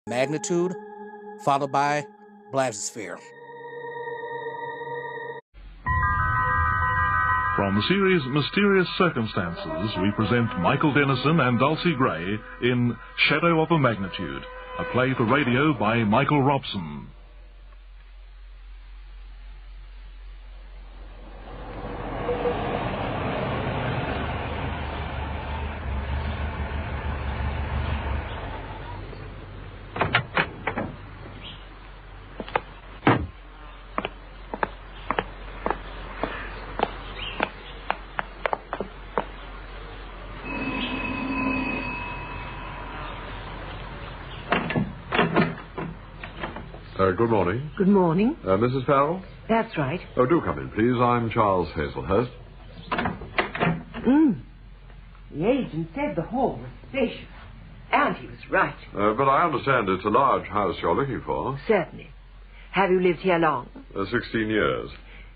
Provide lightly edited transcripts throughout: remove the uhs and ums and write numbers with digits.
magnitude, followed by Bathysphere. From the series Mysterious Circumstances, we present Michael Dennison and Dulcie Gray in Shadow of a Magnitude, a play for radio by Michael Robson. Good morning. Good morning. Mrs. Farrell? That's right. Oh, do come in, please. I'm Charles Hazelhurst. The agent said the hall was spacious. And he was right. But I understand it's a large house you're looking for. Certainly. Have you lived here long? 16 years.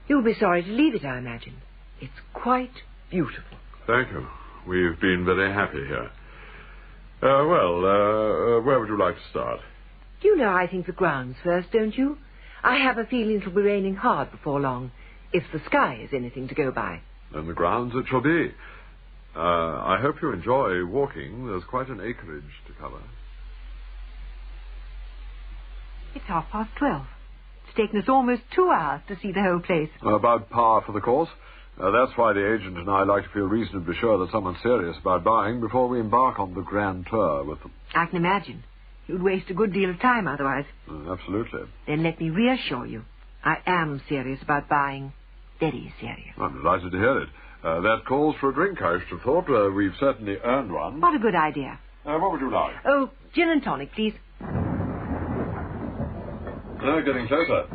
You'll be sorry to leave it, I imagine. It's quite beautiful. Thank you. We've been very happy here. Where would you like to start? Do you know, I think the grounds first, don't you? I have a feeling it'll be raining hard before long, if the sky is anything to go by. Then the grounds it shall be. I hope you enjoy walking. There's quite an acreage to cover. It's 12:30. It's taken us almost 2 hours to see the whole place. About par for the course. That's why the agent and I like to feel reasonably sure that someone's serious about buying before we embark on the grand tour with them. I can imagine. You'd waste a good deal of time otherwise. Absolutely. Then let me reassure you. I am serious about buying. Very serious. I'm delighted to hear it. That calls for a drink, I should have thought. We've certainly earned one. What a good idea. What would you like? Oh, gin and tonic, please. Getting closer.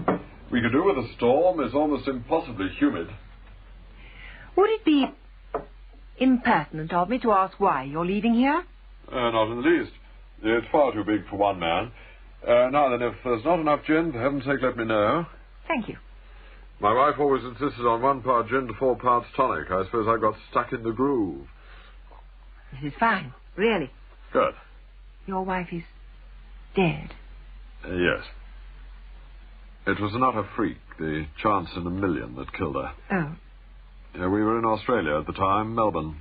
We could do with a storm. It's almost impossibly humid. Would it be impertinent of me to ask why you're leaving here? Not in the least. It's far too big for one man. Now then, if there's not enough gin, for heaven's sake, let me know. Thank you. My wife always insisted on 1 part gin to 4 parts tonic. I suppose I got stuck in the groove. This is fine, really. Good. Your wife is dead. Yes. It was an utter freak, the chance in a million that killed her. Oh. We were in Australia at the time, Melbourne.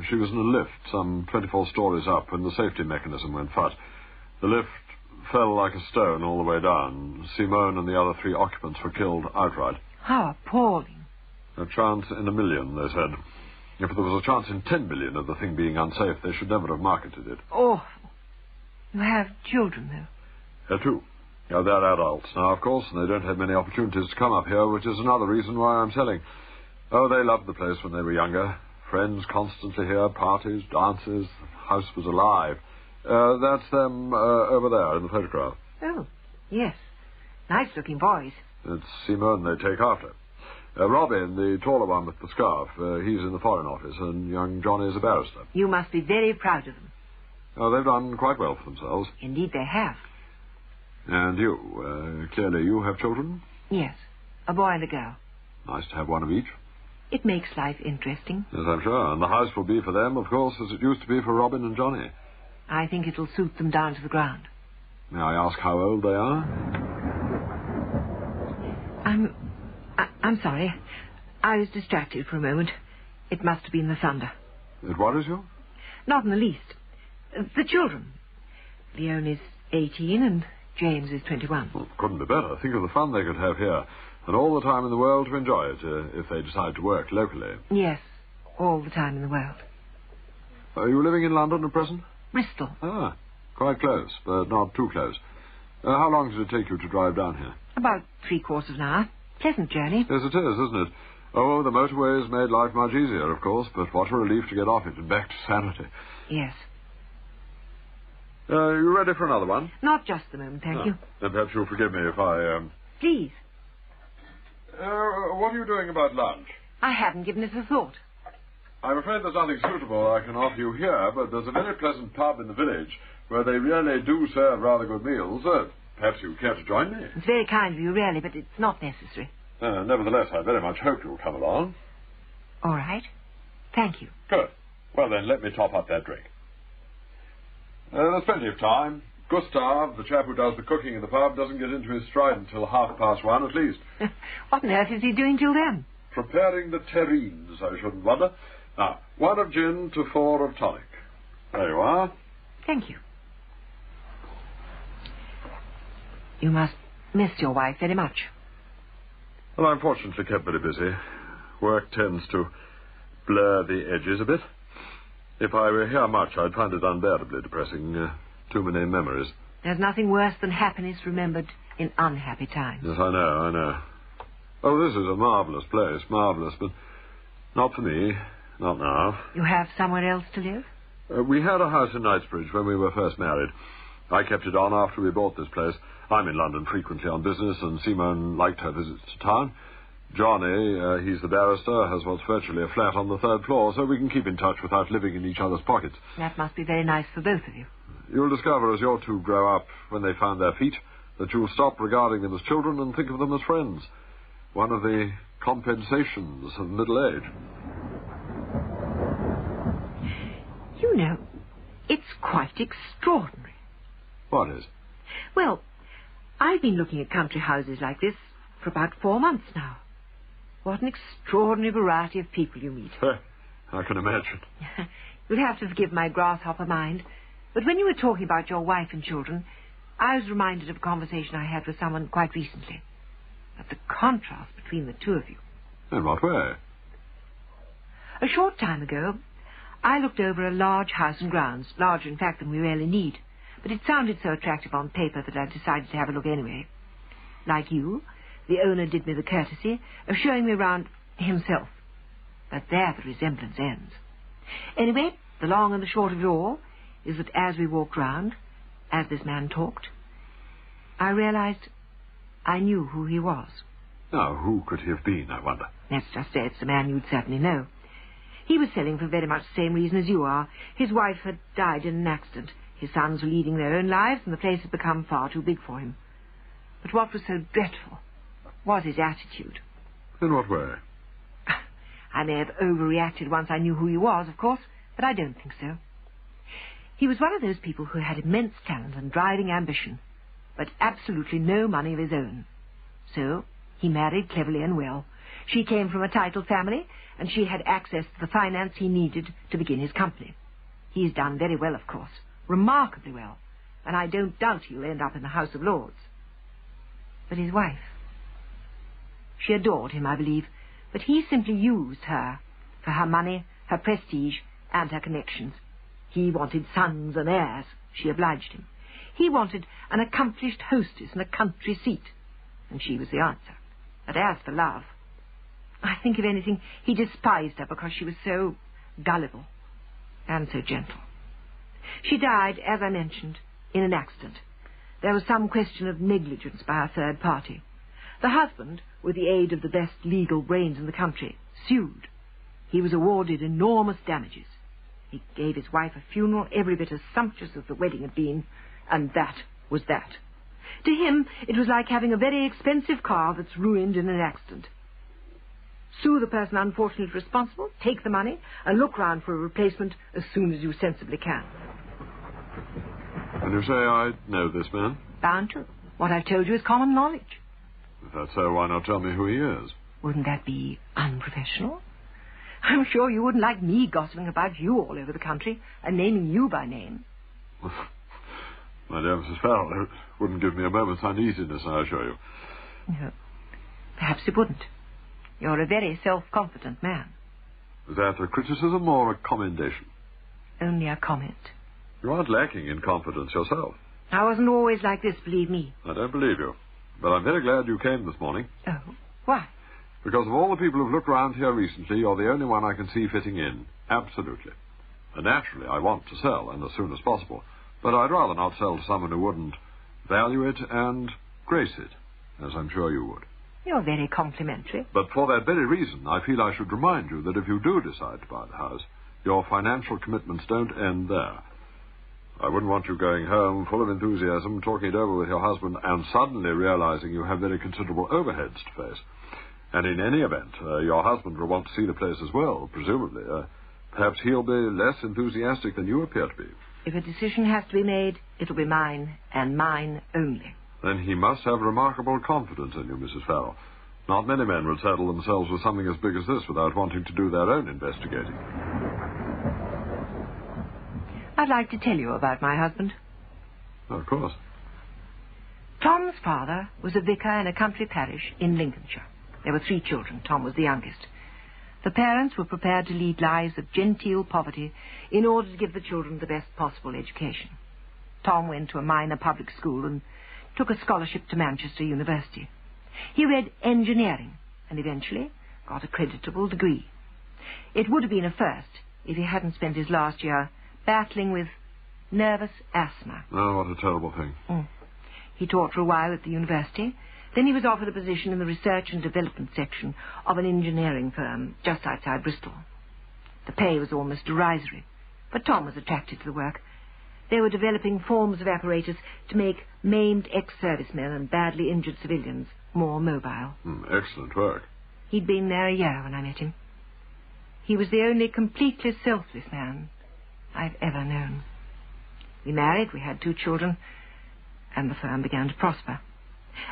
She was in a lift, some 24 stories up, when the safety mechanism went fut. The lift fell like a stone all the way down. Simone and the other 3 occupants were killed outright. How appalling. A chance in a million, they said. If there was a chance in 10 million of the thing being unsafe, they should never have marketed it. Awful. You have children, though? 2. They're adults now, of course, and they don't have many opportunities to come up here, which is another reason why I'm selling. Oh, they loved the place when they were younger. Friends constantly here, parties, dances, the house was alive. That's them over there in the photograph. Oh, yes. Nice-looking boys. It's Simone they take after. Robin, the taller one with the scarf, he's in the Foreign Office, and young Johnny's a barrister. You must be very proud of them. Oh, they've done quite well for themselves. Indeed they have. And you, clearly you have children? Yes, a boy and a girl. Nice to have one of each. It makes life interesting. Yes, I'm sure. And the house will be for them, of course, as it used to be for Robin and Johnny. I think it'll suit them down to the ground. May I ask how old they are? I'm sorry. I was distracted for a moment. It must have been the thunder. It worries you? Not in the least. The children. Leon is 18 and James is 21. Well, couldn't be better. Think of the fun they could have here. And all the time in the world to enjoy it, if they decide to work locally. Yes, all the time in the world. Are you living in London at present? Bristol. Ah, quite close, but not too close. How long does it take you to drive down here? About 3/4 of an hour. Pleasant journey. Yes, it is, isn't it? Oh, the motorway's made life much easier, of course, but what a relief to get off it and back to sanity. Yes. You ready for another one? Not just the moment, thank you. Then perhaps you'll forgive me if I, Please. What are you doing about lunch? I haven't given it a thought. I'm afraid there's nothing suitable I can offer you here, but there's a very pleasant pub in the village where they really do serve rather good meals. Perhaps you care to join me? It's very kind of you, really, but it's not necessary. Nevertheless, I very much hope you'll come along. All right. Thank you. Good. Well, then, let me top up that drink. There's plenty of time. Gustav, the chap who does the cooking in the pub, doesn't get into his stride until 1:30 at least. What on earth is he doing till then? Preparing the terrines, I shouldn't wonder. Now, 1 of gin to 4 of tonic. There you are. Thank you. You must miss your wife very much. Well, I'm fortunately kept very busy. Work tends to blur the edges a bit. If I were here much, I'd find it unbearably depressing. Too many memories. There's nothing worse than happiness remembered in unhappy times. Yes, I know. Oh, this is a marvellous place, marvellous, but not for me, not now. You have somewhere else to live? We had a house in Knightsbridge when we were first married. I kept it on after we bought this place. I'm in London frequently on business, and Simone liked her visits to town. Johnny, he's the barrister, has what's virtually a flat on the 3rd floor, so we can keep in touch without living in each other's pockets. That must be very nice for both of you. You'll discover as your two grow up, when they find their feet, that you'll stop regarding them as children and think of them as friends. One of the compensations of middle age. You know, it's quite extraordinary. What is? Well, I've been looking at country houses like this for about 4 months now. What an extraordinary variety of people you meet. I can imagine. You'll have to forgive my grasshopper mind, but when you were talking about your wife and children, I was reminded of a conversation I had with someone quite recently. At the contrast between the two of you. In what way? A short time ago, I looked over a large house and grounds, larger in fact than we really need, but it sounded so attractive on paper that I decided to have a look anyway. Like you, the owner did me the courtesy of showing me around himself. But there the resemblance ends. Anyway, the long and the short of it all is that as we walked round, as this man talked, I realized I knew who he was. Now, who could he have been, I wonder? Let's just say it's a man you'd certainly know. He was selling for very much the same reason as you are. His wife had died in an accident. His sons were leading their own lives, and the place had become far too big for him. But what was so dreadful was his attitude. In what way? I may have overreacted once I knew who he was, of course, but I don't think so. He was one of those people who had immense talent and driving ambition, but absolutely no money of his own. So he married cleverly and well. She came from a titled family, and she had access to the finance he needed to begin his company. He's done very well, of course, remarkably well, and I don't doubt he'll end up in the House of Lords. But his wife, she adored him, I believe, but he simply used her for her money, her prestige, and her connections. He wanted sons and heirs. She obliged him. He wanted an accomplished hostess and a country seat, and she was the answer. But as for love, I think, if anything, he despised her because she was so gullible and so gentle. She died, as I mentioned, in an accident. There was some question of negligence by a third party. The husband, with the aid of the best legal brains in the country, sued. He was awarded enormous damages. He gave his wife a funeral every bit as sumptuous as the wedding had been, and that was that. To him, it was like having a very expensive car that's ruined in an accident. Sue the person unfortunately responsible, take the money, and look round for a replacement as soon as you sensibly can. And you say I know this man? Bound to. What I've told you is common knowledge. If that's so, why not tell me who he is? Wouldn't that be unprofessional? I'm sure you wouldn't like me gossiping about you all over the country and naming you by name. My dear Mrs. Farrell, it wouldn't give me a moment's uneasiness, I assure you. No, perhaps it wouldn't. You're a very self-confident man. Is that a criticism or a commendation? Only a comment. You aren't lacking in confidence yourself. I wasn't always like this, believe me. I don't believe you. But I'm very glad you came this morning. Oh, why? Because of all the people who've looked round here recently, you're the only one I can see fitting in. Absolutely. And naturally, I want to sell, and as soon as possible. But I'd rather not sell to someone who wouldn't value it and grace it, as I'm sure you would. You're very complimentary. But for that very reason, I feel I should remind you that if you do decide to buy the house, your financial commitments don't end there. I wouldn't want you going home full of enthusiasm, talking it over with your husband, and suddenly realizing you have very considerable overheads to face. And in any event, your husband will want to see the place as well, presumably. Perhaps he'll be less enthusiastic than you appear to be. If a decision has to be made, it'll be mine, and mine only. Then he must have remarkable confidence in you, Mrs. Farrell. Not many men would saddle themselves with something as big as this without wanting to do their own investigating. I'd like to tell you about my husband. Oh, of course. Tom's father was a vicar in a country parish in Lincolnshire. There were 3 children. Tom was the youngest. The parents were prepared to lead lives of genteel poverty in order to give the children the best possible education. Tom went to a minor public school and took a scholarship to Manchester University. He read engineering and eventually got a creditable degree. It would have been a first if he hadn't spent his last year battling with nervous asthma. Oh, what a terrible thing. He taught for a while at the university. Then he was offered a position in the research and development section of an engineering firm just outside Bristol. The pay was almost derisory, but Tom was attracted to the work. They were developing forms of apparatus to make maimed ex-servicemen and badly injured civilians more mobile. Excellent work. He'd been there a year when I met him. He was the only completely selfless man I've ever known. We married, we had 2 children, and the firm began to prosper.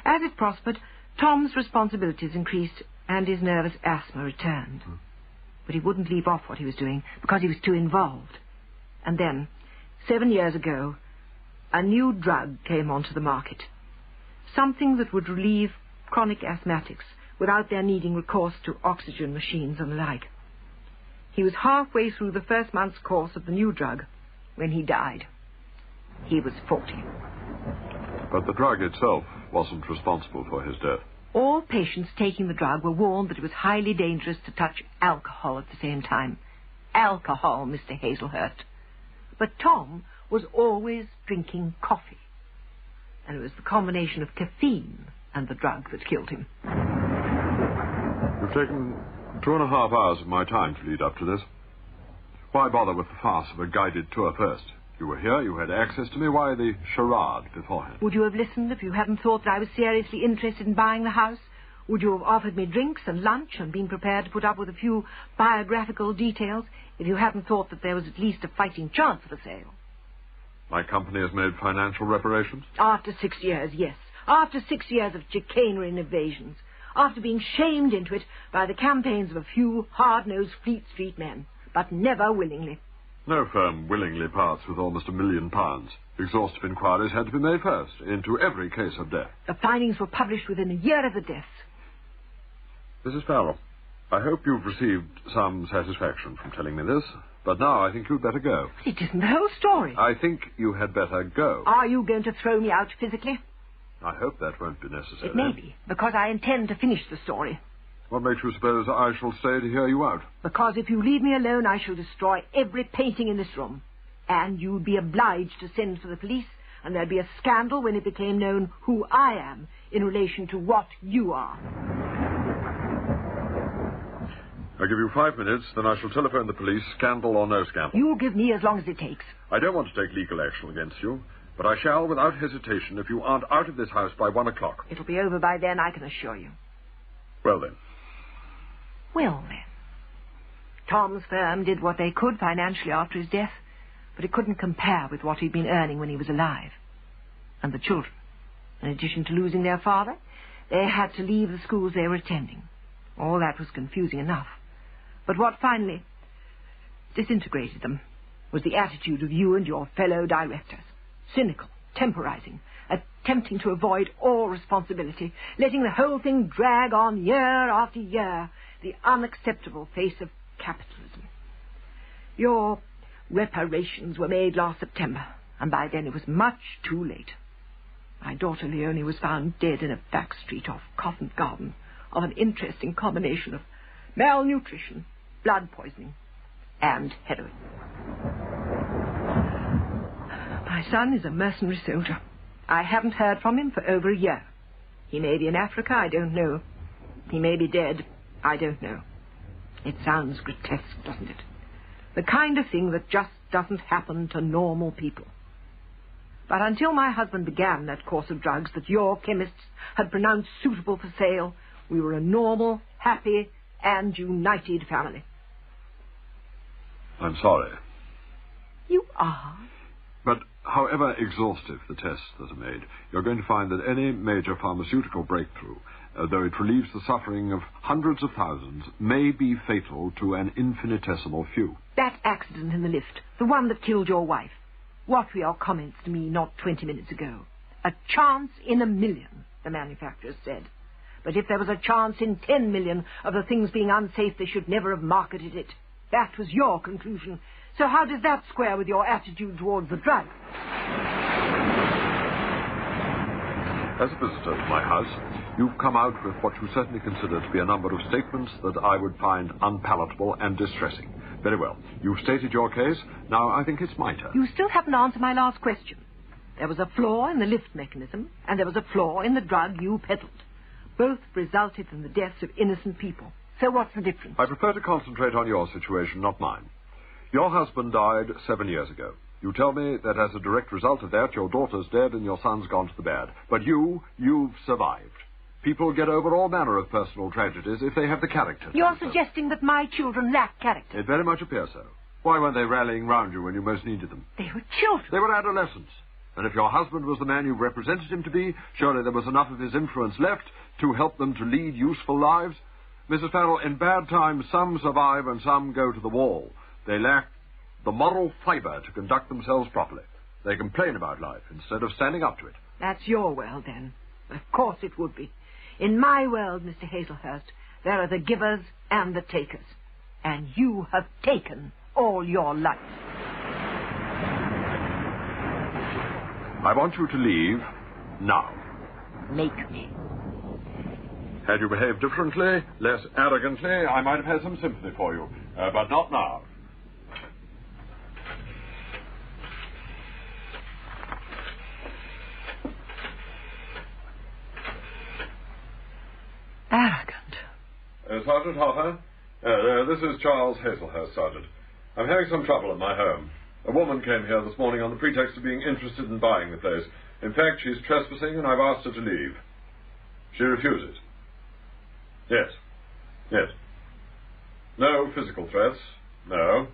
As it prospered, Tom's responsibilities increased and his nervous asthma returned. But he wouldn't leave off what he was doing because he was too involved. And then, 7 years ago, a new drug came onto the market. Something that would relieve chronic asthmatics without their needing recourse to oxygen machines and the like. He was halfway through the first month's course of the new drug when he died. He was 40. But the drug itself wasn't responsible for his death. All patients taking the drug were warned that it was highly dangerous to touch alcohol at the same time. Alcohol, Mr. Hazelhurst. But Tom was always drinking coffee. And it was the combination of caffeine and the drug that killed him. You've taken 2.5 hours of my time to lead up to this. Why bother with the farce of a guided tour first? You were here, you had access to me. Why the charade beforehand? Would you have listened if you hadn't thought that I was seriously interested in buying the house? Would you have offered me drinks and lunch and been prepared to put up with a few biographical details if you hadn't thought that there was at least a fighting chance of a sale? My company has made financial reparations? After 6 years, yes. After 6 years of chicanery and evasions. After being shamed into it by the campaigns of a few hard-nosed Fleet Street men. But never willingly. No firm willingly parts with almost £1 million. Exhaustive inquiries had to be made first into every case of death. The findings were published within a year of the death. Mrs. Farrell, I hope you've received some satisfaction from telling me this, but now I think you'd better go. But it isn't the whole story. I think you had better go. Are you going to throw me out physically? I hope that won't be necessary. It may be, because I intend to finish the story. What makes you suppose I shall stay to hear you out? Because if you leave me alone, I shall destroy every painting in this room. And you'd be obliged to send for the police, and there'd be a scandal when it became known who I am in relation to what you are. I'll give you 5 minutes, then I shall telephone the police, scandal or no scandal. You'll give me as long as it takes. I don't want to take legal action against you, but I shall without hesitation if you aren't out of this house by 1 o'clock. It'll be over by then, I can assure you. Well, then. Well, then. Tom's firm did what they could financially after his death, but it couldn't compare with what he'd been earning when he was alive. And the children, in addition to losing their father, they had to leave the schools they were attending. All that was confusing enough. But what finally disintegrated them was the attitude of you and your fellow directors. Cynical, temporizing, attempting to avoid all responsibility, letting the whole thing drag on year after year, the unacceptable face of capitalism. Your reparations were made last September, and by then it was much too late. My daughter Leonie was found dead in a back street off Covent Garden of an interesting combination of malnutrition, blood poisoning, and heroin. My son is a mercenary soldier. I haven't heard from him for over a year. He may be in Africa, I don't know. He may be dead, I don't know. It sounds grotesque, doesn't it? The kind of thing that just doesn't happen to normal people. But until my husband began that course of drugs that your chemists had pronounced suitable for sale, we were a normal, happy, and united family. I'm sorry. You are? But however exhaustive the tests that are made, you're going to find that any major pharmaceutical breakthrough, though it relieves the suffering of hundreds of thousands, may be fatal to an infinitesimal few. That accident in the lift, the one that killed your wife. What were your comments to me not 20 minutes ago? A chance in 1 million, the manufacturers said. But if there was a chance in 10 million of the things being unsafe, they should never have marketed it. That was your conclusion. So how does that square with your attitude towards the drug? As a visitor to my house, you've come out with what you certainly consider to be a number of statements that I would find unpalatable and distressing. Very well. You've stated your case. Now I think it's my turn. You still haven't answered my last question. There was a flaw in the lift mechanism, and there was a flaw in the drug you peddled. Both resulted in the deaths of innocent people. So what's the difference? I prefer to concentrate on your situation, not mine. Your husband died 7 years ago. You tell me that as a direct result of that, your daughter's dead and your son's gone to the bad. But you've survived. People get over all manner of personal tragedies if they have the character. You're suggesting that my children lack character. It very much appears so. Why weren't they rallying round you when you most needed them? They were children. They were adolescents. And if your husband was the man you represented him to be, surely there was enough of his influence left to help them to lead useful lives. Mrs. Farrell, in bad times, some survive and some go to the wall. They lack the moral fibre to conduct themselves properly. They complain about life instead of standing up to it. That's your world, then. Of course it would be. In my world, Mr. Hazelhurst, there are the givers and the takers. And you have taken all your life. I want you to leave now. Make me. Had you behaved differently, less arrogantly, I might have had some sympathy for you. But not now. Arrogant. Sergeant Harper? This is Charles Hazelhurst, Sergeant. I'm having some trouble at my home. A woman came here this morning on the pretext of being interested in buying the place. In fact, she's trespassing, and I've asked her to leave. She refuses. Yes. Yes. No physical threats. No.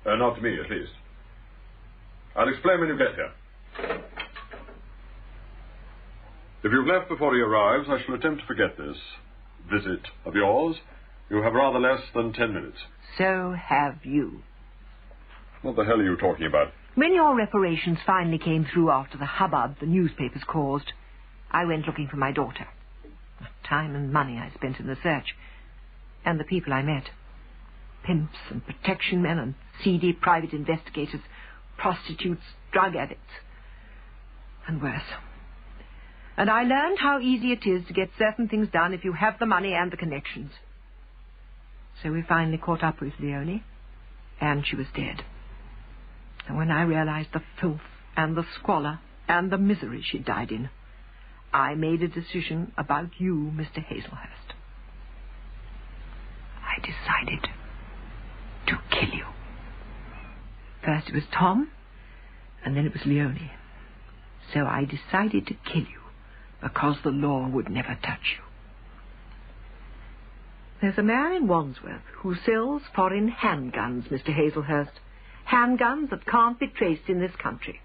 Not to me, at least. I'll explain when you get here. If you've left before he arrives, I shall attempt to forget this visit of yours. You have rather less than 10 minutes. So have you. What the hell are you talking about? When your reparations finally came through after the hubbub the newspapers caused, I went looking for my daughter. The time and money I spent in the search. And the people I met. Pimps and protection men and seedy private investigators, prostitutes, drug addicts. And worse. And I learned how easy it is to get certain things done if you have the money and the connections. So we finally caught up with Leonie, and she was dead. And when I realized the filth and the squalor and the misery she died in, I made a decision about you, Mr. Hazelhurst. I decided to kill you. First it was Tom, and then it was Leonie. So I decided to kill you, because the law would never touch you. There's a man in Wandsworth who sells foreign handguns, Mr. Hazelhurst. Handguns that can't be traced in this country.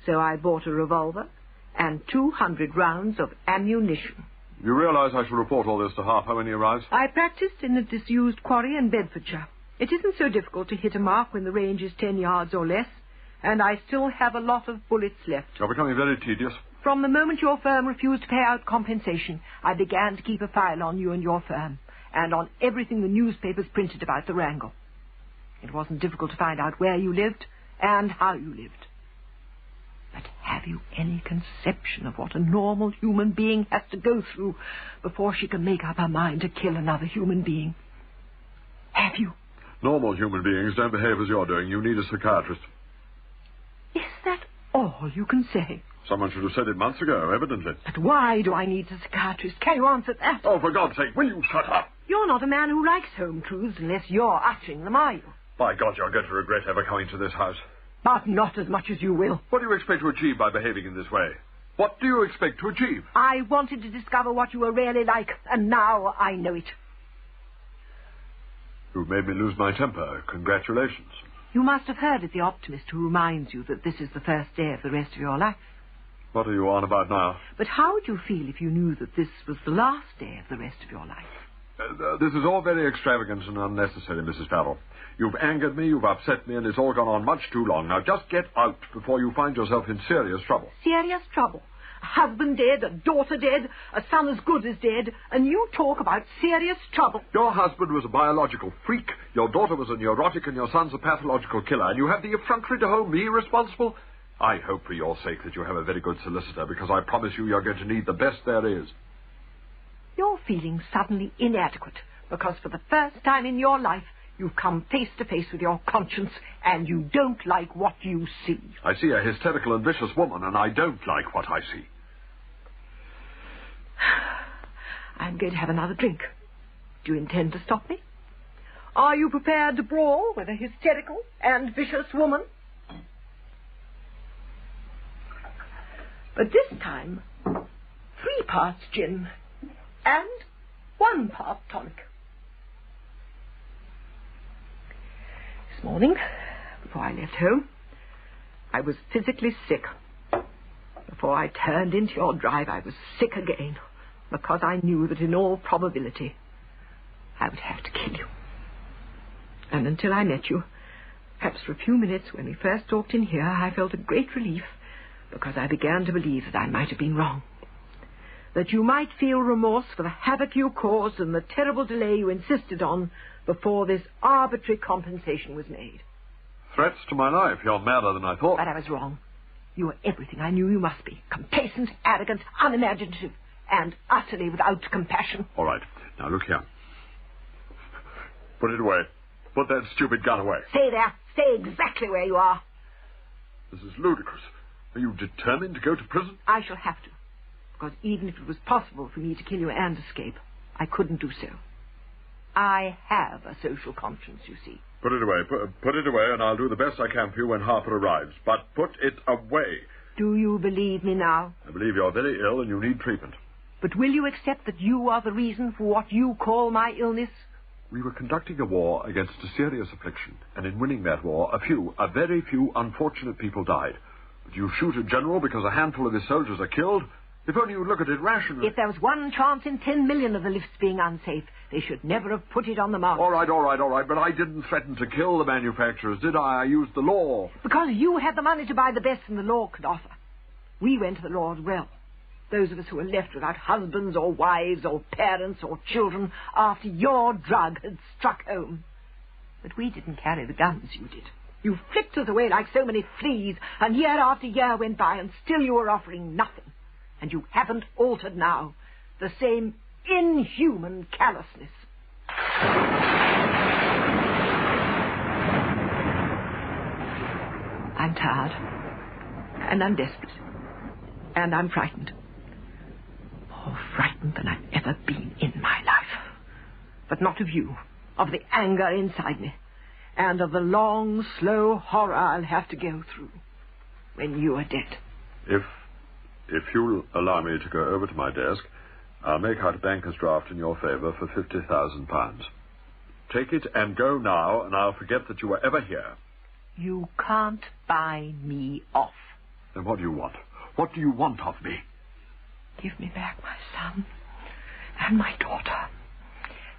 So I bought a revolver and 200 rounds of ammunition. You realize I shall report all this to Harper when he arrives? I practiced in a disused quarry in Bedfordshire. It isn't so difficult to hit a mark when the range is 10 yards or less, and I still have a lot of bullets left. You're becoming very tedious. From the moment your firm refused to pay out compensation, I began to keep a file on you and your firm, and on everything the newspapers printed about the wrangle. It wasn't difficult to find out where you lived and how you lived. But have you any conception of what a normal human being has to go through before she can make up her mind to kill another human being? Have you? Normal human beings don't behave as you're doing. You need a psychiatrist. Is that all you can say? Someone should have said it months ago, evidently. But why do I need a psychiatrist? Can you answer that? Oh, for God's sake, will you shut up? You're not a man who likes home truths unless you're uttering them, are you? By God, you're going to regret ever coming to this house. But not as much as you will. What do you expect to achieve by behaving in this way? What do you expect to achieve? I wanted to discover what you were really like, and now I know it. You've made me lose my temper. Congratulations. You must have heard it, the optimist who reminds you that this is the first day of the rest of your life. What are you on about now? But how would you feel if you knew that this was the last day of the rest of your life? This is all very extravagant and unnecessary, Mrs. Farrell. You've angered me, you've upset me, and it's all gone on much too long. Now, just get out before you find yourself in serious trouble. Serious trouble? A husband dead, a daughter dead, a son as good as dead, and you talk about serious trouble. Your husband was a biological freak, your daughter was a neurotic, and your son's a pathological killer, and you have the effrontery to hold me responsible? I hope for your sake that you have a very good solicitor, because I promise you you're going to need the best there is. You're feeling suddenly inadequate, because for the first time in your life, you've come face to face with your conscience, and you don't like what you see. I see a hysterical and vicious woman, and I don't like what I see. I'm going to have another drink. Do you intend to stop me? Are you prepared to brawl with a hysterical and vicious woman? But this time, 3 parts gin and 1 part tonic. This morning, before I left home, I was physically sick. Before I turned into your drive, I was sick again, because I knew that in all probability, I would have to kill you. And until I met you, perhaps for a few minutes when we first talked in here, I felt a great relief, because I began to believe that I might have been wrong. That you might feel remorse for the havoc you caused and the terrible delay you insisted on before this arbitrary compensation was made. Threats to my life. You're madder than I thought. But I was wrong. You were everything I knew you must be. Complacent, arrogant, unimaginative, and utterly without compassion. All right. Now, look here. Put it away. Put that stupid gun away. Stay there. Stay exactly where you are. This is ludicrous. Are you determined to go to prison? I shall have to. Because even if it was possible for me to kill you and escape, I couldn't do so. I have a social conscience, you see. Put it away. Put it away, and I'll do the best I can for you when Harper arrives. But put it away. Do you believe me now? I believe you're very ill and you need treatment. But will you accept that you are the reason for what you call my illness? We were conducting a war against a serious affliction, and in winning that war, a very few unfortunate people died. But you shoot a general because a handful of his soldiers are killed? If only you look at it rationally. If there was 1 chance in 10 million of the lifts being unsafe, they should never have put it on the market. All right, but I didn't threaten to kill the manufacturers, did I? I used the law. Because you had the money to buy the best than the law could offer. We went to the law as well. Those of us who were left without husbands or wives or parents or children after your drug had struck home. But we didn't carry the guns you did. You flicked us away like so many fleas, and year after year went by, and still you were offering nothing. And you haven't altered now. The same inhuman callousness. I'm tired. And I'm desperate. And I'm frightened. More frightened than I've ever been in my life. But not of you. Of the anger inside me. And of the long, slow horror I'll have to go through when you are dead. If you'll allow me to go over to my desk, I'll make out a banker's draft in your favour for £50,000. Take it and go now, and I'll forget that you were ever here. You can't buy me off. Then what do you want? What do you want of me? Give me back my son, and my daughter,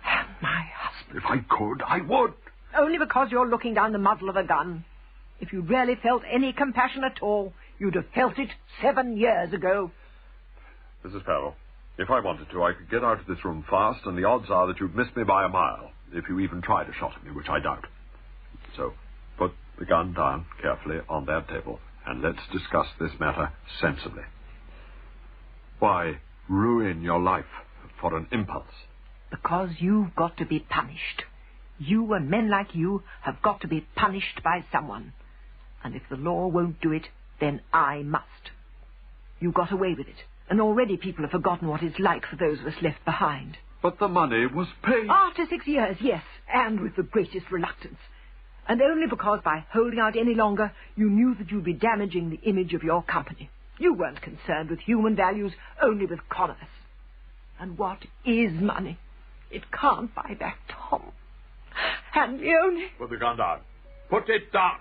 and my husband. If I could, I would. Only because you're looking down the muzzle of a gun. If you'd really felt any compassion at all, you'd have felt it 7 years ago. Mrs. Farrell, if I wanted to, I could get out of this room fast, and the odds are that you'd miss me by a mile, if you even tried a shot at me, which I doubt. So, put the gun down carefully on that table, and let's discuss this matter sensibly. Why ruin your life for an impulse? Because you've got to be punished. You and men like you have got to be punished by someone. And if the law won't do it, then I must. You got away with it, and already people have forgotten what it's like for those of us left behind. But the money was paid. After 6 years, yes, and with the greatest reluctance. And only because by holding out any longer, you knew that you'd be damaging the image of your company. You weren't concerned with human values, only with commerce. And what is money? It can't buy back Tom. And Leonie. Put the gun down. Put it down.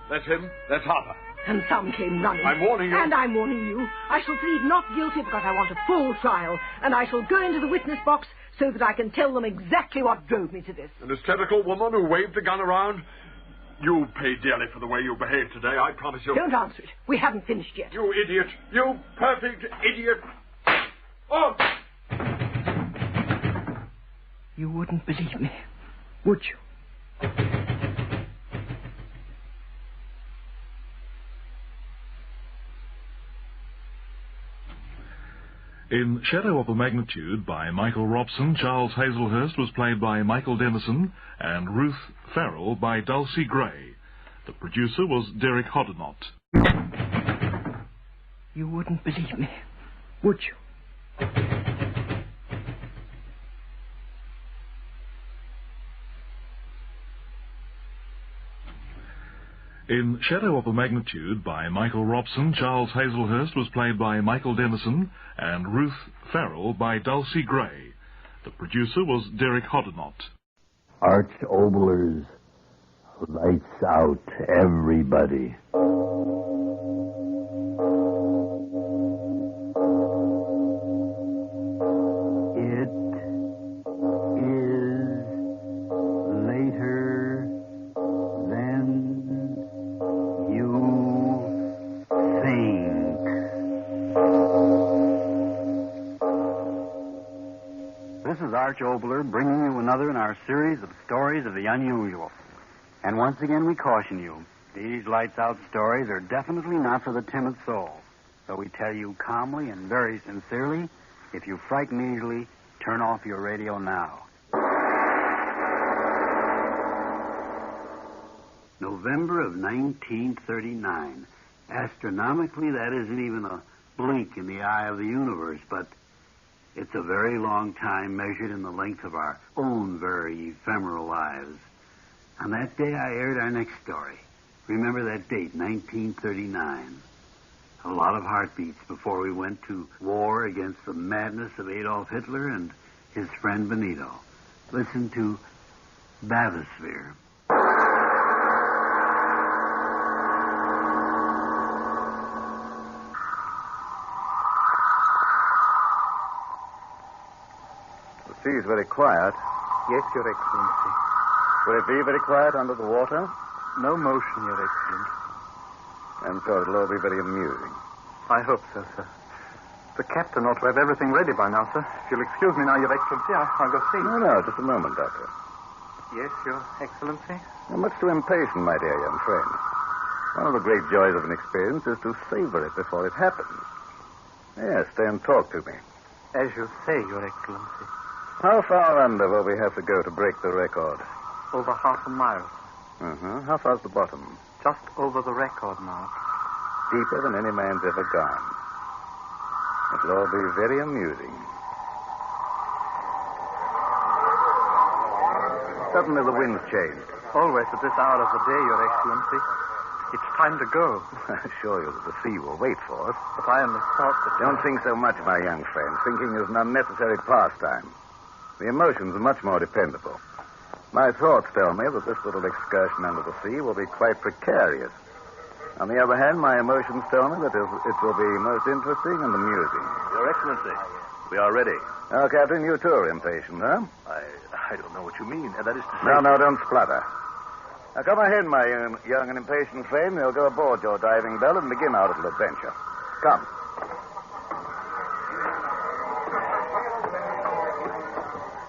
That's him. That's Harper. And some came running. I'm warning you. And I'm warning you. I shall plead not guilty because I want a full trial. And I shall go into the witness box so that I can tell them exactly what drove me to this. An hysterical woman who waved the gun around? You'll pay dearly for the way you behaved today, I promise you. Don't answer it. We haven't finished yet. You idiot. You perfect idiot. Oh! You wouldn't believe me, would you? In Shadow of a Magnitude by Michael Robson, Charles Hazelhurst was played by Michael Dennison and Ruth Farrell by Dulcie Gray. The producer was Derek Hoddinott. You wouldn't believe me, would you? In Shadow of a Magnitude by Michael Robson, Charles Hazelhurst was played by Michael Dennison and Ruth Farrell by Dulcie Gray. The producer was Derek Hoddinott. Arch Oboler's Lights Out, everybody. It is later than you think. This is Arch Oboler bringing you another in our series of stories of the unusual. And once again we caution you, these lights-out stories are definitely not for the timid soul. So we tell you calmly and very sincerely, if you frighten easily, turn off your radio now. November of 1939. Astronomically, that isn't even a blink in the eye of the universe, but it's a very long time measured in the length of our own very ephemeral lives. On that day, I aired our next story. Remember that date, 1939. A lot of heartbeats before we went to war against the madness of Adolf Hitler and his friend Benito. Listen to Bathysphere. The sea is very quiet. Yes, Your Excellency. Will it be very quiet under the water? No motion, Your Excellency. And so it'll all be very amusing. I hope so, sir. The captain ought to have everything ready by now, sir. If you'll excuse me now, Your Excellency, I'll go see. No, just a moment, Doctor. Yes, Your Excellency? You're much too impatient, my dear young friend. One of the great joys of an experience is to savor it before it happens. Yes, stay and talk to me. As you say, Your Excellency. How far under will we have to go to break the record? Over half a mile. How far's the bottom? Just over the record mark. Deeper than any man's ever gone. It'll all be very amusing. Suddenly the wind's changed. Always at this hour of the day, Your Excellency. It's time to go. I assure you that the sea will wait for us. But I only thought that... Don't think so much, my young friend. Thinking is an unnecessary pastime. The emotions are much more dependable. My thoughts tell me that this little excursion under the sea will be quite precarious. On the other hand, my emotions tell me that it will be most interesting and amusing. Your Excellency, we are ready. Now, Captain, you too are impatient, huh? I don't know what you mean. That is to say... No, don't splutter. Now, come ahead, my young and impatient friend. We'll go aboard your diving bell and begin our little adventure. Come.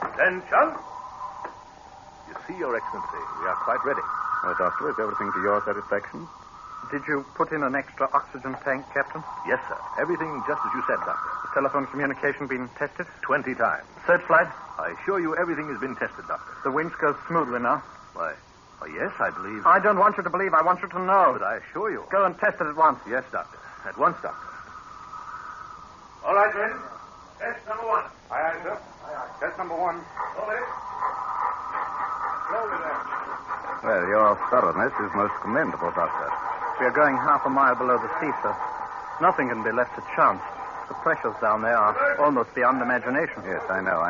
Attention! You see, Your Excellency, we are quite ready. Well, Doctor, is everything to your satisfaction? Did you put in an extra oxygen tank, Captain? Yes, sir. Everything just as you said, Doctor. The telephone communication been tested? 20 times. Searchlight? I assure you everything has been tested, Doctor. The winch goes smoothly now. Why, yes, I believe... I don't want you to believe. I want you to know. But I assure you... Go and test it at once. Yes, Doctor. At once, Doctor. All right, men. Test number one. Aye, sir. Test number one. Slowly. Slowly there. Well, your thoroughness is most commendable, Doctor. We are going half a mile below the sea, sir. Nothing can be left to chance. The pressures down there are almost beyond imagination. Yes, I know.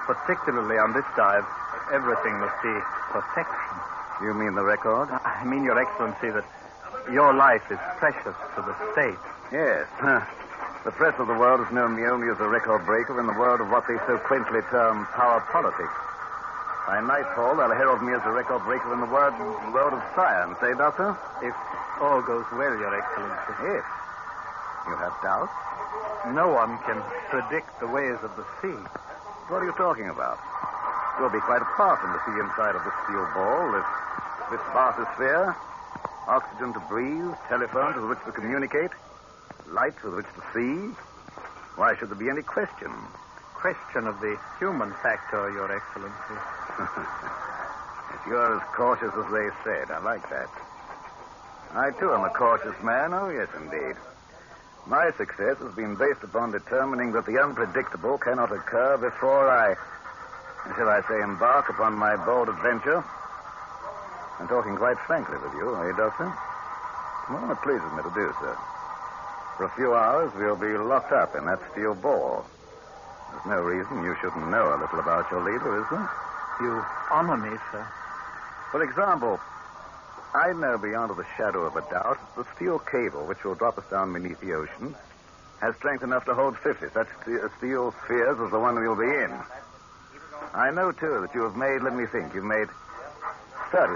Particularly on this dive, everything must be perfection. You mean the record? I mean, Your Excellency, that your life is precious to the state. Yes. The press of the world has known me only as a record breaker in the world of what they so quaintly term power politics. By nightfall, they'll herald me as a record breaker in the world of science, eh, Doctor? If all goes well, Your Excellency. If you have doubts? No one can predict the ways of the sea. What are you talking about? You'll be quite apart from the sea inside of this steel ball, this bathysphere. Oxygen to breathe, telephones with which to communicate, lights with which to see. Why should there be any question? Question of the human factor, Your Excellency. If you're as cautious as they said, I like that. I, too, am a cautious man. Oh, yes, indeed. My success has been based upon determining that the unpredictable cannot occur before shall I say, embark upon my bold adventure. I'm talking quite frankly with you, eh, Doctor? Well, it pleases me to do so. For a few hours, we'll be locked up in that steel ball. There's no reason you shouldn't know a little about your leader, is there? You honor me, sir. For example, I know beyond a shadow of a doubt that the steel cable which will drop us down beneath the ocean has strength enough to hold 50 such steel spheres as the one we'll be in. I know, too, that you've made 30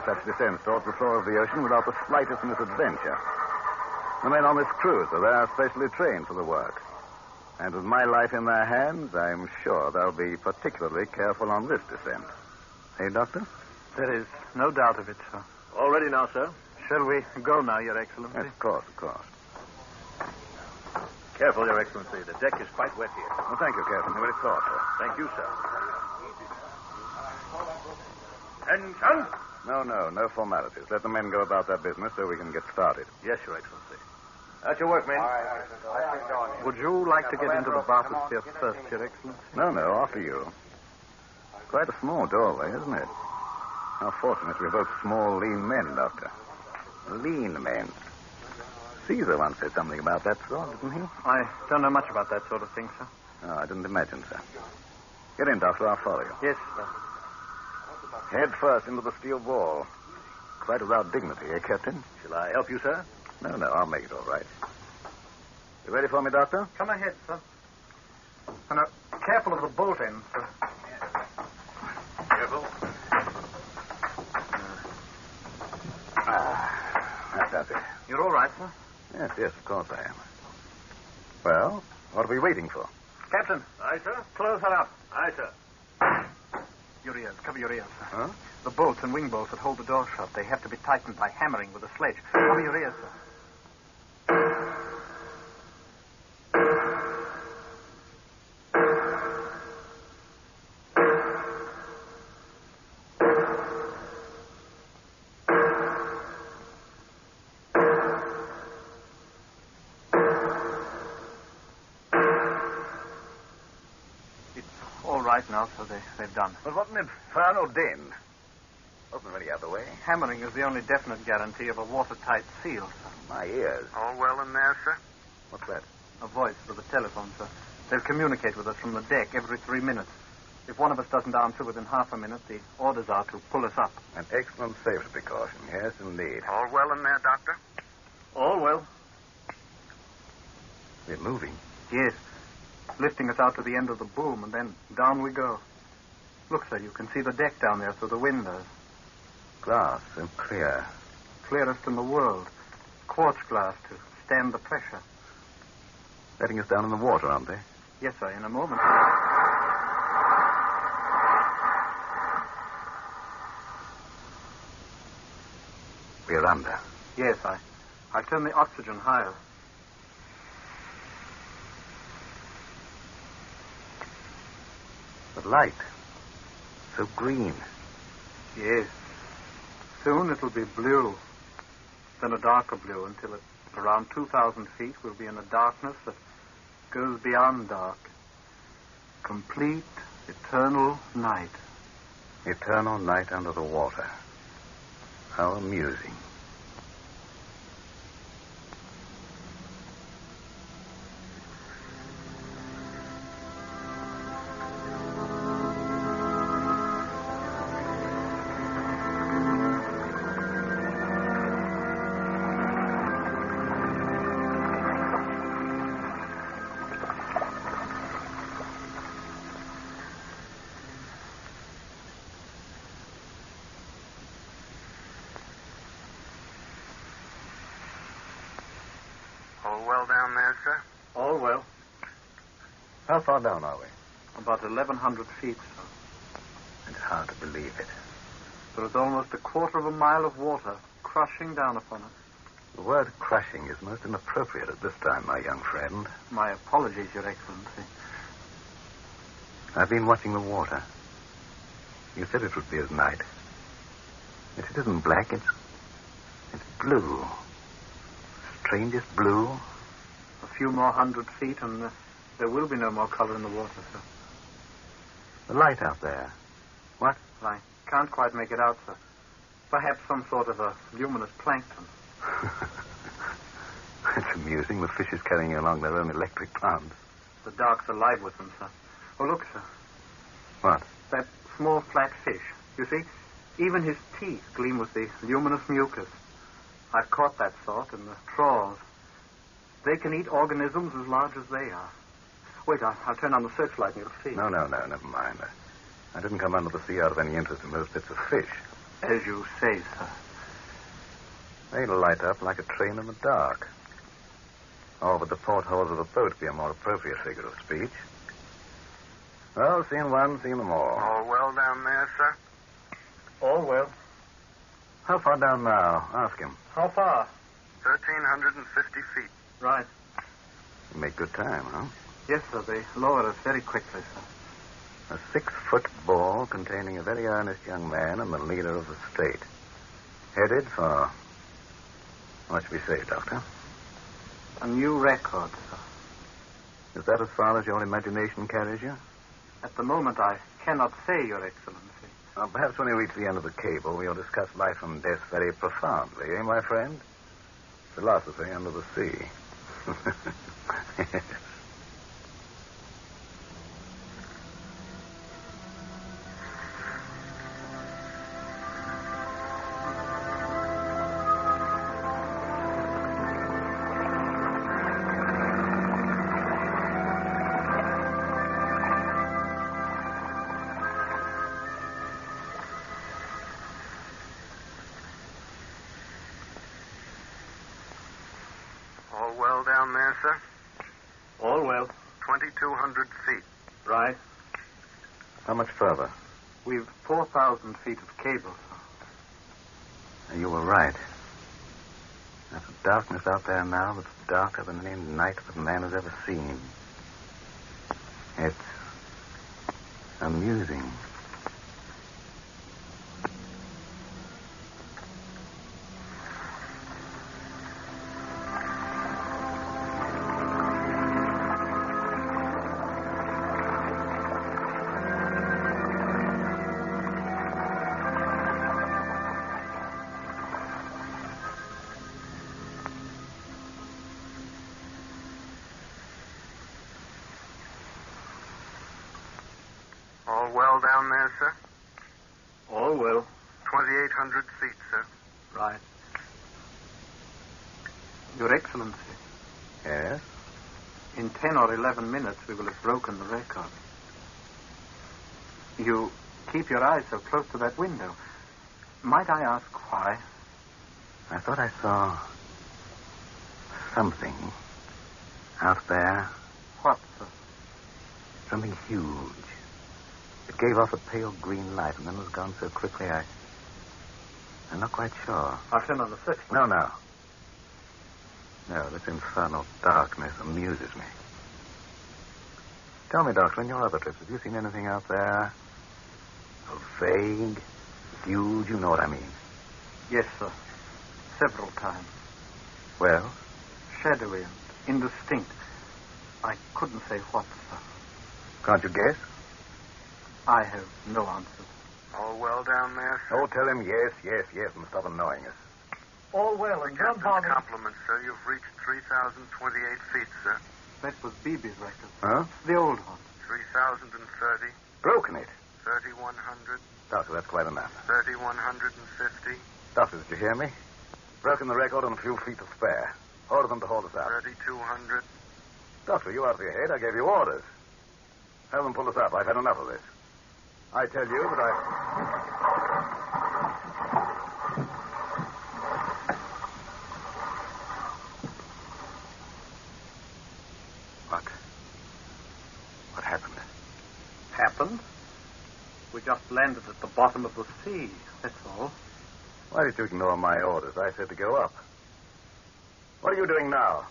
such descents towards the floor of the ocean without the slightest misadventure. The men on this cruiser, they are specially trained for the work. And with my life in their hands, I'm sure they'll be particularly careful on this descent. Hey, Doctor? There is no doubt of it, sir. All ready now, sir? Shall we go now, Your Excellency? Yes, of course, of course. Careful, Your Excellency. The deck is quite wet here. Well, thank you, Captain. You very thoughtful. Thank you, sir. Attention! No formalities. Let the men go about their business so we can get started. Yes, Your Excellency. At your work, men. Would you like to get into the bathysphere first, Your Excellency? No, after you. Quite a small doorway, isn't it? How fortunate we're both small, lean men, Doctor. Lean men. Caesar once said something about that sort, didn't he? I don't know much about that sort of thing, sir. Oh, I didn't imagine so. Get in, Doctor. I'll follow you. Yes, sir. Head first into the steel ball. Quite without dignity, eh, Captain? Shall I help you, sir? No, I'll make it all right. You ready for me, Doctor? Come ahead, sir. And careful of the bolt end, sir. Careful. That does it. You're all right, sir? Yes, of course I am. Well, what are we waiting for? Captain. Aye, sir? Close her up. Aye, sir. Your ears. Cover your ears, sir. Huh? The bolts and wing bolts that hold the door shut, they have to be tightened by hammering with a sledge. Cover your ears, sir. Right now, so they've done. But what an infernal din. Wasn't there any other way? Hammering is the only definite guarantee of a watertight seal, sir. My ears. All well in there, sir? What's that? A voice for the telephone, sir. They'll communicate with us from the deck every 3 minutes. If one of us doesn't answer within half a minute, the orders are to pull us up. An excellent safety precaution, yes, indeed. All well in there, Doctor? All well. We're moving. Yes. Lifting us out to the end of the boom, and then down we go. Look, sir, you can see the deck down there through the windows. Glass, so clear. Clearest in the world. Quartz glass to stand the pressure. Letting us down in the water, aren't they? Yes, sir, in a moment. We're under. Yes, I turn the oxygen higher. The light. So green. Yes. Soon it'll be blue. Then a darker blue until at around 2,000 feet we'll be in a darkness that goes beyond dark. Complete, eternal night. Eternal night under the water. How amusing. All well down there, sir? All well. How far down are we? About 1,100 feet, sir. It's hard to believe it. There is almost a quarter of a mile of water crushing down upon us. The word crushing is most inappropriate at this time, my young friend. My apologies, Your Excellency. I've been watching the water. You said it would be at night. It isn't black, it's blue. Strangest blue. A few more 100 feet and there will be no more color in the water, sir. The light out there. What? I can't quite make it out, sir. Perhaps some sort of a luminous plankton. It's amusing. The fishes carrying along their own electric plants. The dark's alive with them, sir. Oh, look, sir. What? That small flat fish. You see, even his teeth gleam with the luminous mucus. I've caught that sort in the trawls. They can eat organisms as large as they are. Wait, I'll turn on the searchlight and you'll see. No, never mind. I didn't come under the sea out of any interest in those bits of fish. As you say, sir. They'll light up like a train in the dark. Or would the portholes of a boat be a more appropriate figure of speech? Well, seen one, seen them all. All well down there, sir? All well. How far down now? Ask him. How far? 1,350 feet. Right. You make good time, huh? Yes, sir. They lowered us very quickly, sir. A 6-foot ball containing a very earnest young man and the leader of the state. Headed for... What should we say, Doctor? A new record, sir. Is that as far as your imagination carries you? At the moment, I cannot say, Your Excellency. Well, perhaps when we reach the end of the cable, we'll discuss life and death very profoundly, eh, my friend? Philosophy under the sea. Yes. All well down there, sir? All well. 2,200 feet. Right. How much further? We've 4,000 feet of cable, sir. You were right. There's a darkness out there now that's darker than any night that man has ever seen. It's amusing. All well down there, sir? All well. 2,800 feet, sir. Right. Your Excellency, Yes? in 10 or 11 minutes we will have broken the record. You keep your eyes so close to that window. Might I ask why? I thought I saw something out there. What, sir? Something huge. It gave off a pale green light and then was gone so quickly I'm not quite sure. I'll turn on the switch. No. No, this infernal darkness amuses me. Tell me, Doctor, on your other trips, have you seen anything out there? Vague, huge, you know what I mean. Yes, sir. Several times. Well? Shadowy and indistinct. I couldn't say what, sir. Can't you guess? I have no answer. All well down there, sir? Oh, tell him yes, and stop annoying us. All well, and Captain's compliments, sir. You've reached 3,028 feet, sir. That was Beebe's record. Huh? The old one. 3,030. Broken it. 3,100. Doctor, that's quite enough. 3,150. Doctor, did you hear me? Broken the record on a few feet to spare. Order them to hold us up. 3,200. Doctor, you out of your head. I gave you orders. Have them pull us up. I've had enough of this. I tell you that What happened? Happened? We just landed at the bottom of the sea, that's all. Why did you ignore my orders? I said to go up. What are you doing now?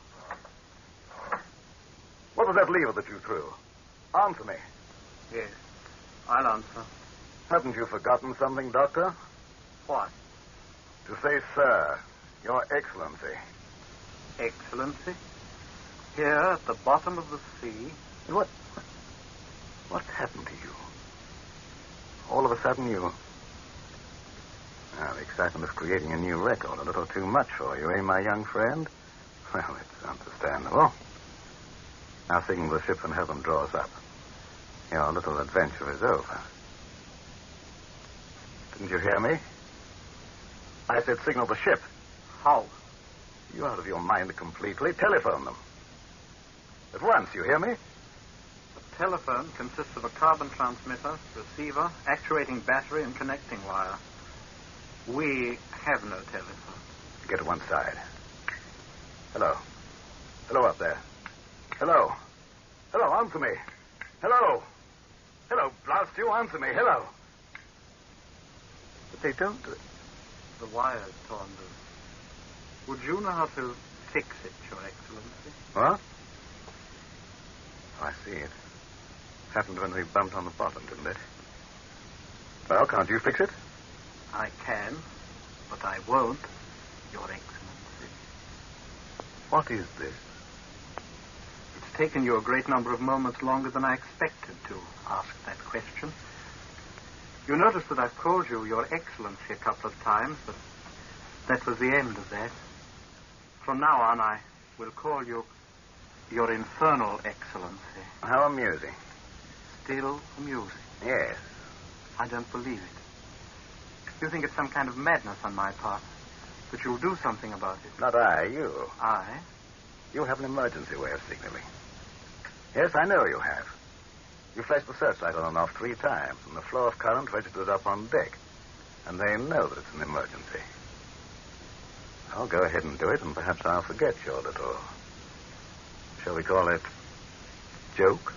What was that lever that you threw? Answer me. Yes, I'll answer. Haven't you forgotten something, Doctor? What? To say, sir, Your Excellency. Excellency? Here at the bottom of the sea? What happened to you? All of a sudden you... the excitement of creating a new record, a little too much for you, eh, my young friend? Well, it's understandable. Now signal the ship and have them draw us up. Your little adventure is over. Didn't you hear me? I said signal the ship. How? You out of your mind completely. Telephone them. At once, you hear me? The telephone consists of a carbon transmitter, receiver, actuating battery, and connecting wire. We have no telephone. Get to one side. Hello. Hello up there. Hello. Hello, answer me. Hello. Hello, blast you, answer me. Hello. But they don't do it. The wire's torn loose. Would you know how to fix it, Your Excellency? What? Oh, I see it. Happened when we bumped on the bottom, didn't it? Well, can't you fix it? I can, but I won't, Your Excellency. What is this? It's taken you a great number of moments longer than I expected to ask that question. You notice that I've called you Your Excellency a couple of times, but that was the end of that. From now on, I will call you Your Infernal Excellency. How amusing. Still amusing? Yes. I don't believe it. You think it's some kind of madness on my part, but you'll do something about it. Not I, you. I? You have an emergency way of signaling. Yes, I know you have. You flashed the searchlight on and off 3 times, and the flow of current registers up on deck. And they know that it's an emergency. I'll go ahead and do it, and perhaps I'll forget your little... shall we call it... joke?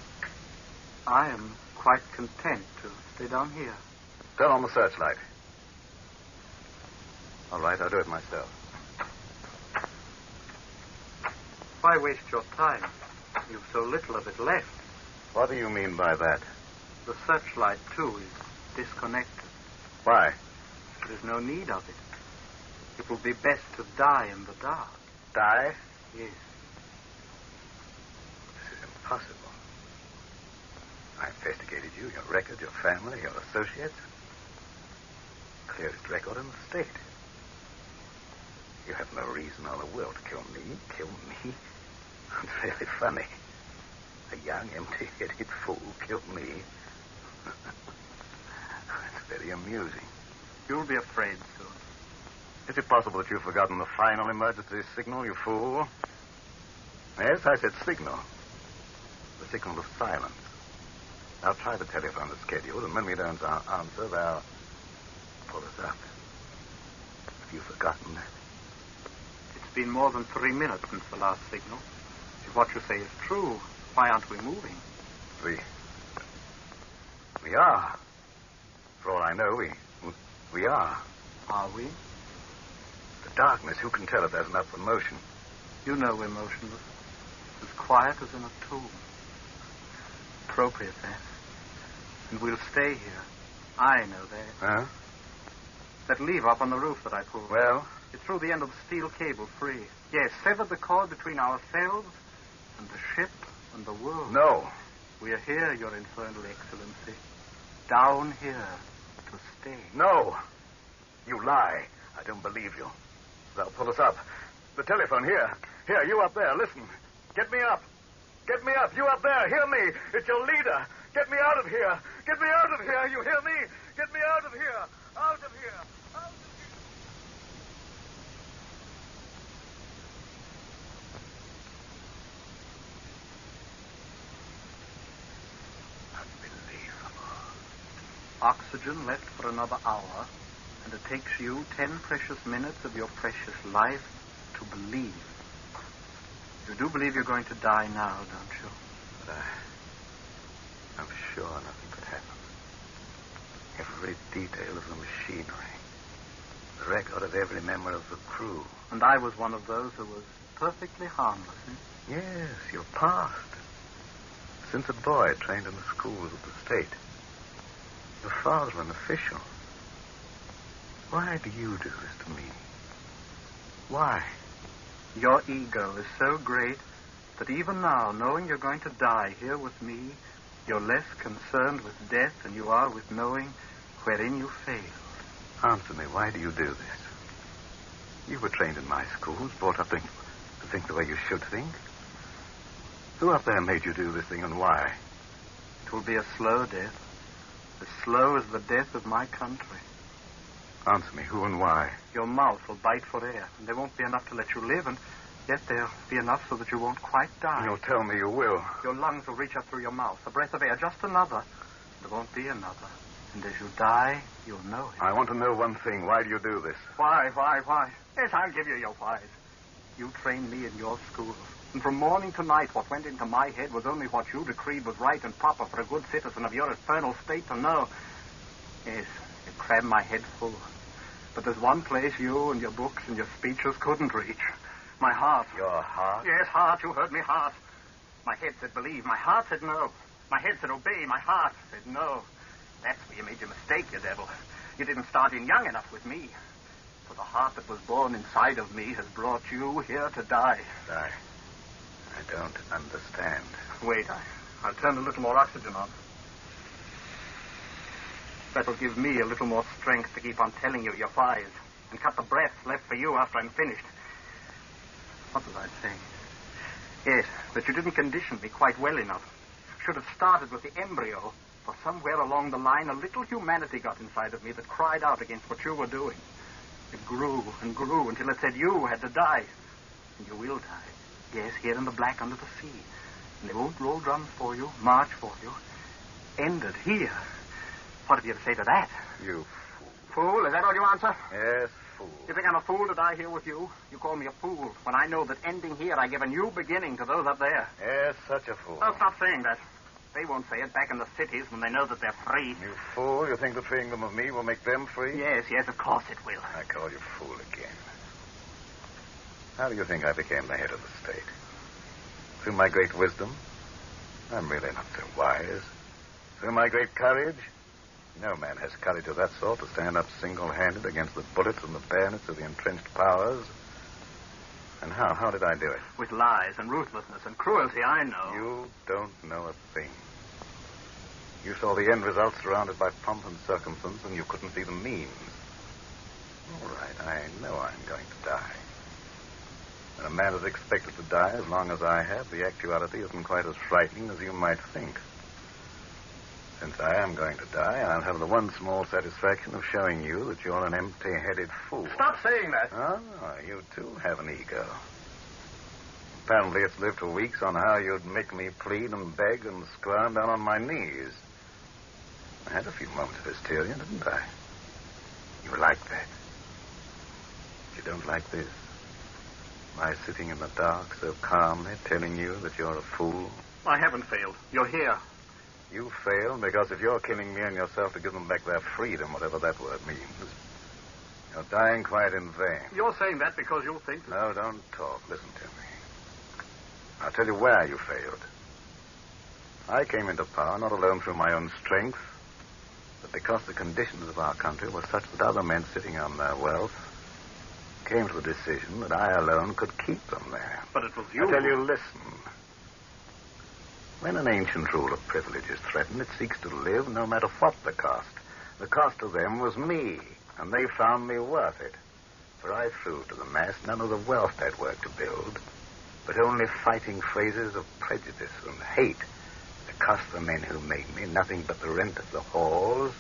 I am quite content to stay down here. Turn on the searchlight. All right, I'll do it myself. Why waste your time? You've so little of it left. What do you mean by that? The searchlight, too, is disconnected. Why? There's no need of it. It will be best to die in the dark. Die? Yes. This is impossible. I investigated you, your record, your family, your associates. Clearest record in the state. You have no reason in the world to kill me. Kill me? It's really funny. A young, empty-headed fool killed me. It's very amusing. You'll be afraid soon. Is it possible that you've forgotten the final emergency signal, you fool? Yes, I said signal. The signal of silence. I'll try the telephone as scheduled, and when we don't answer, they'll pull us up. Have you forgotten that? It's been more than 3 minutes since the last signal. If what you say is true, why aren't we moving? We are. For all I know, we are. Are we? The darkness, who can tell if there's enough motion? You know we're motionless. As quiet as in a tomb. Appropriate, that. And we'll stay here. I know that. Huh? That lever up on the roof that I pulled. Well? It threw the end of the steel cable free. Yes, severed the cord between ourselves and the ship and the world. No. We are here, Your Infernal Excellency. Down here to stay. No. You lie. I don't believe you. They'll pull us up. The telephone, here. Here, you up there, listen. Get me up. Get me up. You up there, hear me. It's your leader. Get me out of here. Get me out of here. You hear me? Get me out of here. Out of here. Out of here. Oxygen left for another hour, and it takes you 10 precious minutes of your precious life to believe. You do believe you're going to die now, don't you? But I'm sure nothing could happen. Every detail of the machinery. The record of every member of the crew. And I was one of those who was perfectly harmless, eh? Yes, your past. Since a boy trained in the schools of the state. Your father an official. Why do you do this to me? Why? Your ego is so great that even now, knowing you're going to die here with me, you're less concerned with death than you are with knowing wherein you failed. Answer me, why do you do this? You were trained in my schools, brought up to think the way you should think. Who up there made you do this thing, and why? It will be a slow death. As slow as the death of my country. Answer me, who and why? Your mouth will bite for air, and there won't be enough to let you live, and yet there'll be enough so that you won't quite die. You'll tell me you will. Your lungs will reach up through your mouth, a breath of air, just another. There won't be another. And as you die, you'll know it. I want to know one thing. Why do you do this? Why? Yes, I'll give you your whys. You trained me in your schools. And from morning to night, what went into my head was only what you decreed was right and proper for a good citizen of your eternal state to know. Yes, you crammed my head full. But there's one place you and your books and your speeches couldn't reach. My heart. Your heart? Yes, heart. You heard me, heart. My head said believe. My heart said no. My head said obey. My heart said no. That's where you made your mistake, you devil. You didn't start in young enough with me. For the heart that was born inside of me has brought you here to die. I don't understand. Wait, I'll turn a little more oxygen on. That'll give me a little more strength to keep on telling you your whys and cut the breath left for you after I'm finished. What was I saying? Yes, that you didn't condition me quite well enough. Should have started with the embryo, for somewhere along the line a little humanity got inside of me that cried out against what you were doing. It grew and grew until it said you had to die. And you will die. Yes, here in the black under the sea. And they won't roll drums for you, march for you. Ended here. What have you to say to that? You fool. Is that all you answer? Yes, fool. You think I'm a fool to die here with you? You call me a fool when I know that ending here I give a new beginning to those up there. Yes, such a fool. Oh, stop saying that. They won't say it back in the cities when they know that they're free. You fool. You think the freeing them of me will make them free? Yes, of course it will. I call you fool again. How do you think I became the head of the state? Through my great wisdom? I'm really not so wise. Through my great courage? No man has courage of that sort to stand up single-handed against the bullets and the bayonets of the entrenched powers. And how did I do it? With lies and ruthlessness and cruelty, I know. You don't know a thing. You saw the end result surrounded by pomp and circumstance, and you couldn't see the means. All right, I know I'm going to die. And a man is expected to die as long as I have. The actuality isn't quite as frightening as you might think. Since I am going to die, I'll have the one small satisfaction of showing you that you're an empty-headed fool. Stop saying that. Oh, you too have an ego. Apparently it's lived for weeks on how you'd make me plead and beg and squirm down on my knees. I had a few moments of hysteria, didn't I? You like that. But you don't like this. My sitting in the dark so calmly telling you that you're a fool. I haven't failed. You're here. You failed because if you're killing me and yourself to give them back their freedom, whatever that word means, you're dying quite in vain. You're saying that because you think... No, don't talk. Listen to me. I'll tell you where you failed. I came into power not alone through my own strength, but because the conditions of our country were such that other men sitting on their wealth came to the decision that I alone could keep them there. But it was you... I tell you, listen. When an ancient rule of privilege is threatened, it seeks to live no matter what the cost. The cost to them was me, and they found me worth it. For I threw to the mass none of the wealth they'd worked to build, but only fighting phrases of prejudice and hate to cost the men who made me nothing but the rent of the halls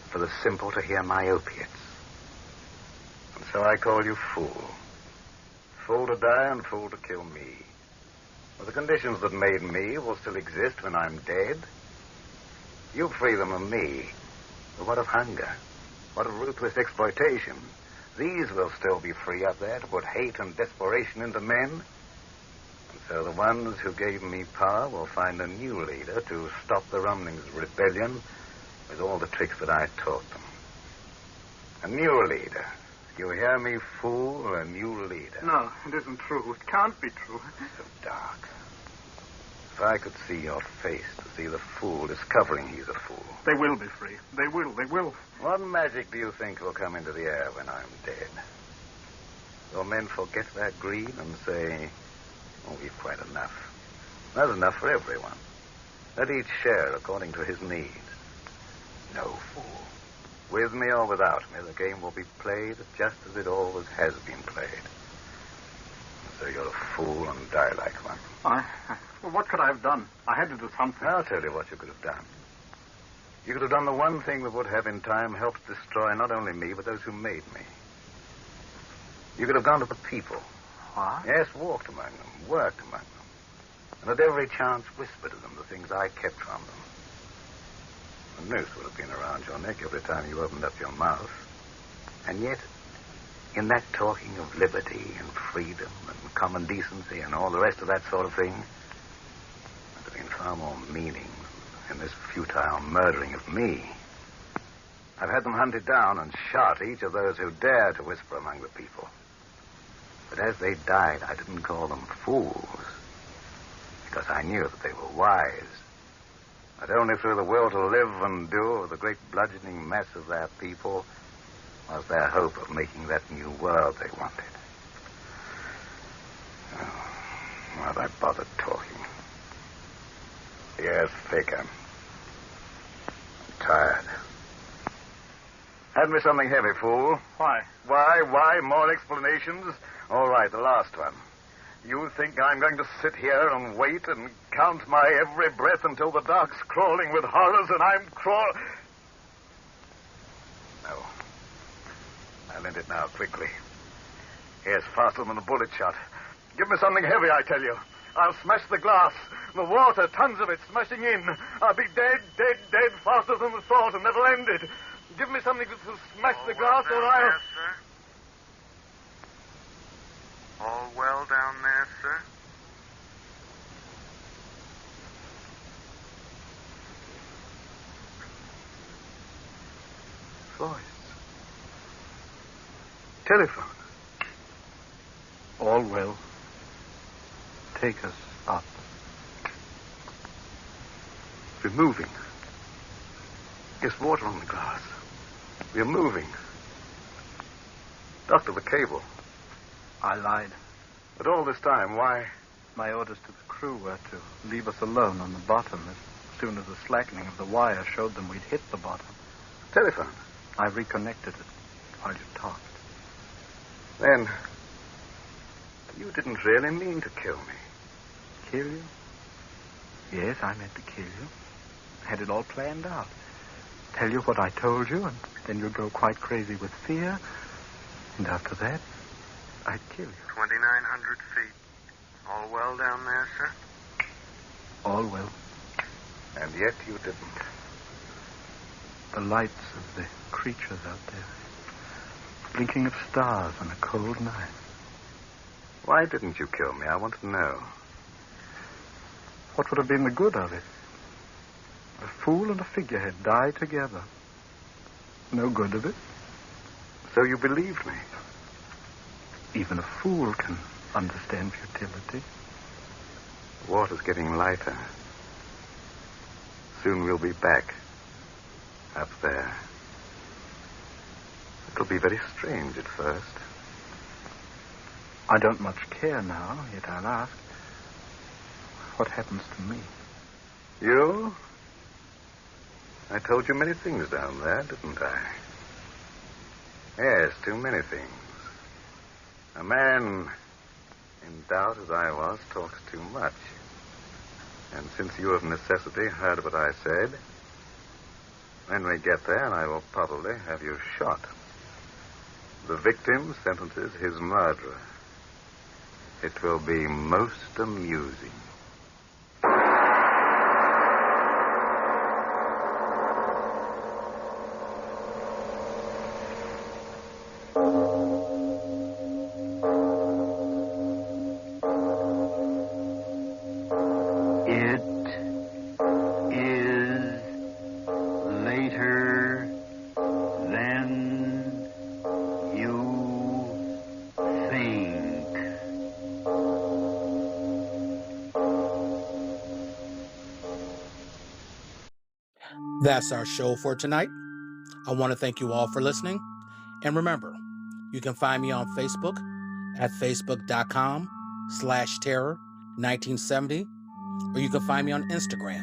for the simple to hear my opiates. And so I call you fool. Fool to die and fool to kill me. Well, the conditions that made me will still exist when I'm dead. You free them of me. But what of hunger? What of ruthless exploitation? These will still be free up there to put hate and desperation into men. And So the ones who gave me power will find a new leader to stop the rumblings of rebellion with all the tricks that I taught them. A new leader. You hear me, fool? A new leader. No, it isn't true. It can't be true. So dark. If I could see your face, to see the fool discovering he's a fool. They will be free. They will. What magic do you think will come into the air when I'm dead? Will men forget their greed and say, oh, we've quite enough. That's enough for everyone. Let each share according to his needs. No, fool. With me or without me, the game will be played just as it always has been played. So you're a fool and die like one. Well, what could I have done? I had to do something. I'll tell you what you could have done. You could have done the one thing that would have in time helped destroy not only me, but those who made me. You could have gone to the people. What? Yes, walked among them, worked among them. And at every chance whispered to them the things I kept from them. A noose would have been around your neck every time you opened up your mouth. And yet, in that talking of liberty and freedom and common decency and all the rest of that sort of thing, there'd have been far more meaning in this futile murdering of me. I've had them hunted down and shot, each of those who dared to whisper among the people. But as they died, I didn't call them fools, because I knew that they were wise. That only through the will to live and do of the great bludgeoning mass of their people was their hope of making that new world they wanted. Oh, why have I bothered talking? The air's thick. I'm tired. Hand me something heavy, fool. Why? Why? More explanations? All right, the last one. You think I'm going to sit here and wait and count my every breath until the dark's crawling with horrors and I'm No. I'll end it now, quickly. Yes, faster than a bullet shot. Give me something heavy, I tell you. I'll smash the glass. The water, tons of it, smashing in. I'll be dead, faster than the thought, and that'll end it. Give me something to smash the glass, or I'll... There, sir? All well down there, sir? Voice. Telephone. All well. Take us up. We're moving. There's water on the glass. We're moving. Doctor, the cable. I lied. But all this time, why? My orders to the crew were to leave us alone on the bottom as soon as the slackening of the wire showed them we'd hit the bottom. Telephone. I reconnected it while you talked. Then, you didn't really mean to kill me. Kill you? Yes, I meant to kill you. Had it all planned out. Tell you what I told you, and then you'd go quite crazy with fear. And after that, I'd kill you. 2,900 feet. All well down there, sir? All well. And yet you didn't. The lights of the creatures out there. Blinking of stars on a cold night. Why didn't you kill me? I want to know. What would have been the good of it? A fool and a figurehead die together. No good of it. So you believed me? Even a fool can understand futility. The water's getting lighter. Soon we'll be back. Up there. It'll be very strange at first. I don't much care now, yet I'll ask. What happens to me? You? I told you many things down there, didn't I? Yes, too many things. A man in doubt, as I was, talks too much. And since you of necessity heard what I said, when we get there, I will probably have you shot. The victim sentences his murderer. It will be most amusing. That's our show for tonight. I want to thank you all for listening. And remember, you can find me on Facebook at facebook.com/terror1970, or you can find me on Instagram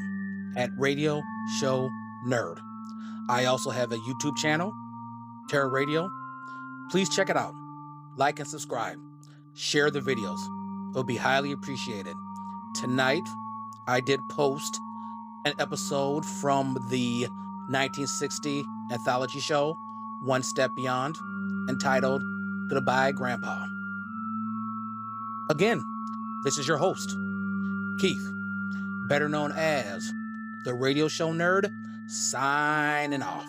at Radio Show Nerd. I also have a YouTube channel, Terror Radio. Please check it out. Like and subscribe. Share the videos. It will be highly appreciated. Tonight, I did post an episode from the 1960 anthology show, One Step Beyond, entitled Goodbye, Grandpa. Again, this is your host, Keith, better known as the Radio Show Nerd, signing off.